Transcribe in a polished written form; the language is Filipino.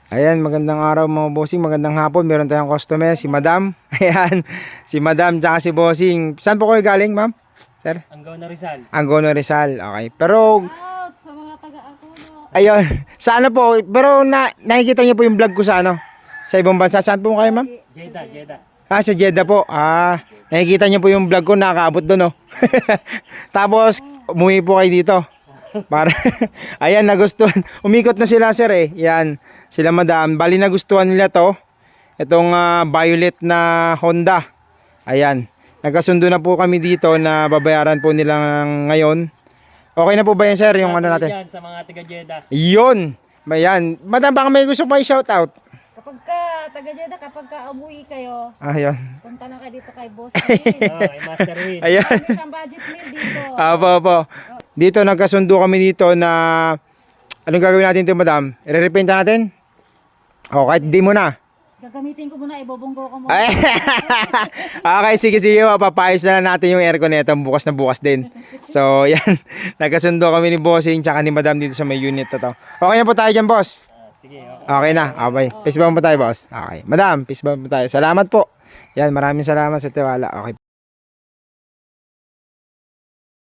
Ayan, magandang araw mga bossing, magandang hapon. Meron tayong customer, si Madam. Ayan, si Madam tsaka si bossing. Saan po kayo galing, ma'am? Sir? Anggona Rizal. Angono Rizal. Okay. Pero, Out sa mga taga-Angono. ayun, sa ano po, pero nakikita niyo po yung vlog ko sa ano? Sa ibang bansa. Saan po kayo, ma'am? Jeddah. Ah, sa Jeddah po. Ah, nakikita niyo po yung vlog ko, nakakaabot doon, oh. Tapos, umuwi po kayo dito. Para, ayan, nagustuhan. Umikot na sila, sir, eh. Yan, sila Madam. Bali, nagustuhan nila to. Itong violet na Honda. Ayan. Nagkasundo na po kami dito na babayaran po nila ngayon. Okay na po ba yan, sir? Yung ano natin? Sa mga taga Jeddah. Yun. Ayan. Madam, baka may gusto pa i-shoutout. Kapag ka taga-Jeddah, kapag ka umuwi kayo, Ayun. punta na kayo dito kay Boss Will. Kay Master Win. Ayan. Ano siyang budget meal dito? Apo. Dito nagkasundo kami dito na anong gagawin natin dito, madam? I-repenta natin? O, kahit di mo na. Gagamitin ko muna, ibobonggo ko muna. Ay. Okay, sige. Papayos na lang natin yung aircon nito. Bukas na bukas din. So, yan. Nagkasundo kami ni Bossing tsaka ni madam dito sa may unit na to. Okay na po tayo dyan, boss? Sige, Okay na. Okay. Peace bomb po tayo, boss. Okay. Madam, peace bomb po tayo. Salamat po. Yan, maraming salamat sa tiwala. Okay.